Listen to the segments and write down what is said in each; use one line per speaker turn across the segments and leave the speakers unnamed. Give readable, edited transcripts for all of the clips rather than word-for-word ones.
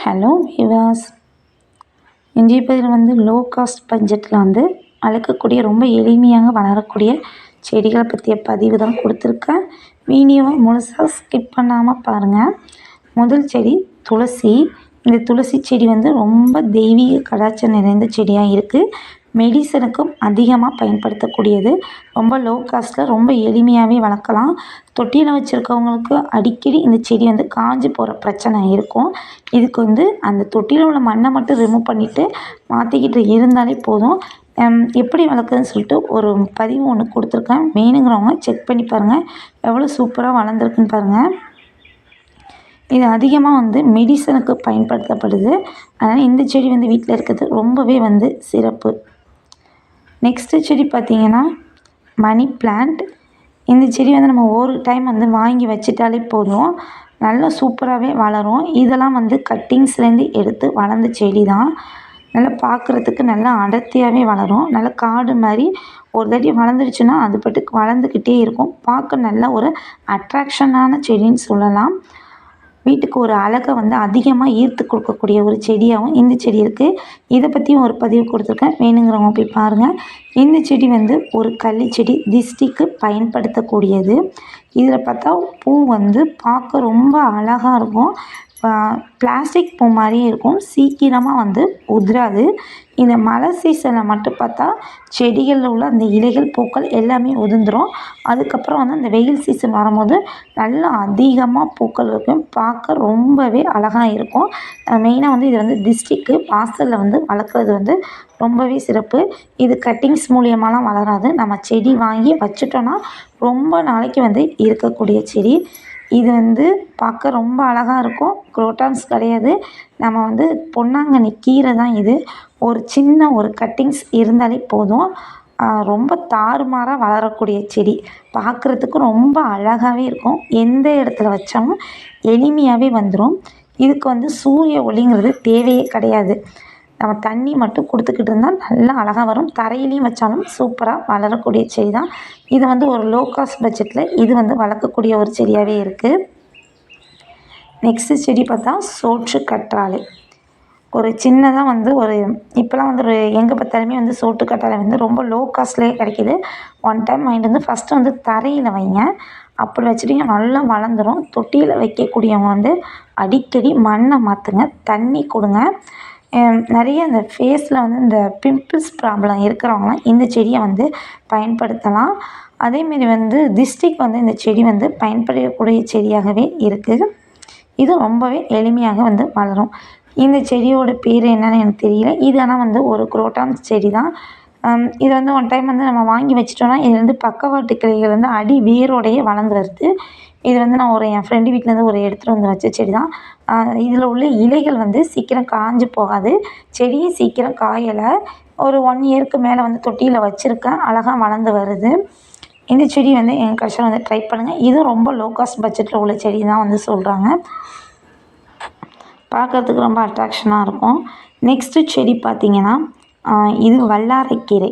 Hello விவாஸ், இன்றைய பதிவில் வந்து லோ காஸ்ட் பட்ஜெட்டில் வந்து வளர்க்கக்கூடிய ரொம்ப எளிமையாக வளரக்கூடிய செடிகளை பற்றிய பதிவு தான் கொடுத்துருக்கேன். வீடியோவை முழுசாக ஸ்கிப் பண்ணாமல் பாருங்கள். முதல் செடி துளசி. இந்த துளசி செடி வந்து ரொம்ப தெய்வீக கலாச்சாரம் நிறைந்த செடியாக இருக்குது. மெடிசனுக்கும் அதிகமாக பயன்படுத்தக்கூடியது. ரொம்ப லோ காஸ்ட்டில் ரொம்ப எளிமையாகவே வளர்க்கலாம். தொட்டியில் வச்சுருக்கவங்களுக்கு அடிக்கடி இந்த செடி வந்து காஞ்சி போகிற பிரச்சனை இருக்கும். இதுக்கு வந்து அந்த தொட்டியில் உள்ள மண்ணை மட்டும் ரிமூவ் பண்ணிவிட்டு மாற்றிக்கிட்டு இருந்தாலே போதும். எப்படி வளர்க்குறதுன்னு சொல்லிட்டு ஒரு பதிவு ஒன்று கொடுத்துருக்கேன். வேணுங்கிறவங்க செக் பண்ணி பாருங்கள். எவ்வளோ சூப்பராக வளர்ந்துருக்குன்னு பாருங்கள். இது அதிகமாக வந்து மெடிசனுக்கு பயன்படுத்தப்படுது. அதனால் இந்த செடி வந்து வீட்டில் இருக்கிறது ரொம்பவே வந்து சிறப்பு. நெக்ஸ்ட்டு செடி பார்த்திங்கன்னா மணி பிளான்ட். இந்த செடி வந்து நம்ம ஒரு டைம் வந்து வாங்கி வச்சிட்டாலே போதும், நல்லா சூப்பராகவே வளரும். இதெல்லாம் வந்து கட்டிங்ஸ்லேருந்து எடுத்து வளர்ந்த செடி தான். நல்லா பார்க்குறதுக்கு நல்லா அடர்த்தியாகவே வளரும். நல்லா காடு மாதிரி ஒரு தட்டி வளர்ந்துடுச்சுன்னா அது பாட்டுக்கு வளர்ந்துக்கிட்டே இருக்கும். பார்க்க நல்ல ஒரு அட்ராக்ஷனான செடின்னு சொல்லலாம். வீட்டுக்கு ஒரு அழகை வந்து அதிகமாக ஈர்த்து கொடுக்கக்கூடிய ஒரு செடியாகவும் இந்த செடி இருக்குது. இதை பற்றியும் ஒரு பதிவு கொடுத்துருக்கேன். வேணுங்கிறவங்க போய் பாருங்கள். இந்த செடி வந்து ஒரு கள்ளி செடி, திஷ்டிக்கு பயன்படுத்தக்கூடியது. இதில் பார்த்தா பூ வந்து பார்க்க ரொம்ப அழகாக இருக்கும். பிளாஸ்டிக் பூ மாதிரியே இருக்கும். சீக்கிரமாக வந்து உதிராது. இந்த மழை சீசனில் மட்டும் பார்த்தா செடிகளில் உள்ள அந்த இலைகள், பூக்கள் எல்லாமே உதிர்ந்துடும். அதுக்கப்புறம் வந்து அந்த வெயில் சீசன் வரும்போது நல்லா அதிகமாக பூக்கள் இருக்கும். பார்க்க ரொம்பவே அழகாக இருக்கும். மெயினாக வந்து இது வந்து டிஸ்ட்ரிக்கு வாசலில் வந்து வளர்க்குறது வந்து ரொம்பவே சிறப்பு. இது கட்டிங்ஸ் மூலியமாலாம் வளராது. நம்ம செடி வாங்கி வச்சுட்டோன்னா ரொம்ப நாளைக்கு வந்து இருக்கக்கூடிய செடி. இது வந்து பார்க்க ரொம்ப அழகாக இருக்கும். குரோட்டான்ஸ் கிடையாது. நம்ம வந்து பொன்னாங்கண்ணி கீரை தான் இது. ஒரு சின்ன ஒரு கட்டிங்ஸ் இருந்தாலே போதும். ரொம்ப தாறுமாறாக வளரக்கூடிய செடி. பார்க்குறதுக்கு ரொம்ப அழகாகவே இருக்கும். எந்த இடத்துல வச்சாலும் எளிமையாகவே வந்துடும். இதுக்கு வந்து சூரிய ஒளிங்கிறது தேவையே கிடையாது. நம்ம தண்ணி மட்டும் கொடுத்துக்கிட்டு இருந்தால் நல்லா அழகாக வரும். தரையிலையும் வச்சாலும் சூப்பராக வளரக்கூடிய செடி தான். இது வந்து ஒரு லோ காஸ்ட் பட்ஜெட்டில் இது வந்து வளர்க்கக்கூடிய ஒரு செடியாகவே இருக்குது. நெக்ஸ்ட்டு செடி பார்த்தா சோற்று கற்றாழை. ஒரு சின்னதாக வந்து ஒரு இப்போலாம் வந்து ஒரு எங்கே பார்த்தாலுமே வந்து சோற்று கற்றாழை வந்து ரொம்ப லோ காஸ்ட்லேயே கிடைக்கிது. ஒன் டைம் வாங்கிட்டு வந்து ஃபஸ்ட்டு வந்து தரையில் வைங்க. அப்படி வச்சுட்டிங்க நல்லா வளர்ந்துடும். தொட்டியில் வைக்கக்கூடியவங்க வந்து அடிக்கடி மண்ணை மாற்றுங்க, தண்ணி கொடுங்க. நிறைய இந்த ஃபேஸில் வந்து இந்த பிம்பிள்ஸ் ப்ராப்ளம் இருக்கிறவங்களாம் இந்த செடியை வந்து பயன்படுத்தலாம். அதேமாரி வந்து திஷ்டிக்கு வந்து இந்த செடி வந்து பயன்படக்கூடிய செடியாகவே இருக்குது. இது ரொம்பவே எளிமையாக வந்து வளரும். இந்த செடியோட பேர் என்னன்னு எனக்கு தெரியல. இது ஆனால் வந்து ஒரு குரோட்டான்ஸ் செடி தான். இது வந்து ஒன் டைம் வந்து நம்ம வாங்கி வச்சிட்டோன்னா இதுலேருந்து பக்கவாட்டு கிளைகள் வந்து அடி வேரோடையே வளர்ந்து வருது. இது வந்து நான் என் ஃப்ரெண்டு வீட்டிலேருந்து ஒரு எடுத்துகிட்டு வந்து வச்ச செடி தான். இதில் உள்ள இலைகள் வந்து சீக்கிரம் காஞ்சு போகாது. செடியும் சீக்கிரம் காயலை. ஒரு 1 இயருக்கு மேலே வந்து தொட்டியில் வச்சுருக்கேன். அழகாக வளர்ந்து வருது. இந்த செடி வந்து எங்கள் கடைசியில் வந்து ட்ரை பண்ணுங்கள். இதுவும் ரொம்ப லோ காஸ்ட் பட்ஜெட்டில் உள்ள செடி தான் வந்து சொல்கிறாங்க. பார்க்குறதுக்கு ரொம்ப அட்ராக்ஷனாக இருக்கும். நெக்ஸ்ட்டு செடி பார்த்திங்கன்னா இது வல்லாரைக்கீரை.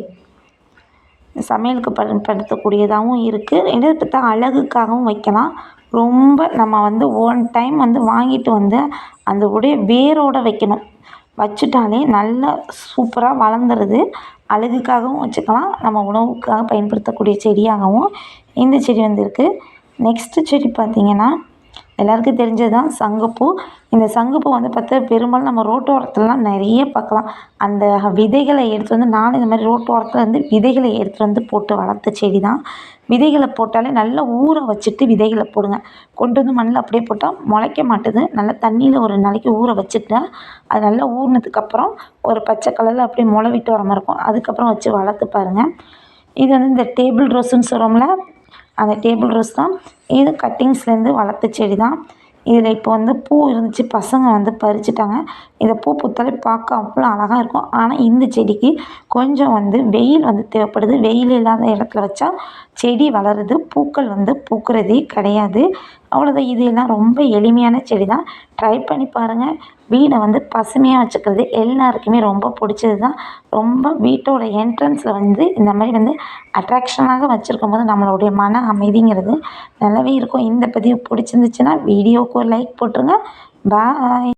சமையலுக்கு பயன்படுத்தக்கூடியதாகவும் இருக்குது. ரெண்டாவது பார்த்தா அழகுக்காகவும் வைக்கலாம். ரொம்ப நம்ம வந்து ஒன் டைம் வந்து வாங்கிட்டு வந்து அந்த உடைய வேரோடு வைக்கணும். வச்சுட்டாலே நல்லா சூப்பராக வளர்ந்துருது. அழகுக்காகவும் வச்சுக்கலாம், நம்ம உணவுக்காக பயன்படுத்தக்கூடிய செடியாகவும் இந்த செடி வந்து இருக்குது. நெக்ஸ்ட்டு செடி பார்த்திங்கன்னா எல்லாருக்கும் தெரிஞ்சது தான் சங்குப்பூ. இந்த சங்குப்பூ வந்து பார்த்தா பெரும்பாலும் நம்ம ரோட்டோரத்துலலாம் நிறைய பார்க்கலாம். அந்த விதைகளை எடுத்துகிட்டு வந்து நானும் இந்த மாதிரி ரோட்டோரத்தில் வந்து விதைகளை எடுத்துகிட்டு வந்து போட்டு வளர்த்த செடி தான். விதைகளை போட்டாலே நல்லா ஊற வச்சுட்டு விதைகளை போடுங்க. கொண்டு வந்து மண்ணில் அப்படியே போட்டால் முளைக்க மாட்டுது. நல்லா தண்ணியில் ஒரு நாளைக்கு ஊற வச்சுட்டா அது நல்லா ஊறினதுக்கப்புறம் ஒரு பச்சை கலரில் அப்படியே முளை விட்டு வர மாதிரி இருக்கும். அதுக்கப்புறம் வச்சு வளர்த்து பாருங்கள். இது வந்து இந்த டேபிள் ரோஸுன்னு சொல்கிறோம்ல, அந்த டேபிள் ரோஸ் தான். இது கட்டிங்ஸ்லேருந்து வளர்த்த செடி தான். இதில் இப்போ வந்து பூ இருந்துச்சு, பசங்க வந்து பறிச்சுட்டாங்க. இந்த பூ பூத்தாலே பார்க்க அவ்வளோ அழகாக இருக்கும். ஆனால் இந்த செடிக்கு கொஞ்சம் வந்து வெயில் வந்து தேவைப்படுது. வெயில் இல்லாத இடத்துல வச்சா செடி வளருது, பூக்கள் வந்து பூக்கிறதே கிடையாது. அவ்வளோதான். இது எல்லாம் ரொம்ப எளிமையான செடி தான். ட்ரை பண்ணி பாருங்கள். வீடை வந்து பசுமையாக வச்சுக்கிறது எல்லாருக்குமே ரொம்ப பிடிச்சது தான். ரொம்ப வீட்டோட என்ட்ரன்ஸில் வந்து இந்த மாதிரி வந்து அட்ராக்ஷனாக வச்சுருக்கும் போது நம்மளுடைய மன அமைதிங்கிறது நல்லாவே இருக்கும். இந்த பதிவு பிடிச்சிருந்துச்சுன்னா வீடியோவுக்கு ஒரு லைக் போட்டுருங்க. பாய்.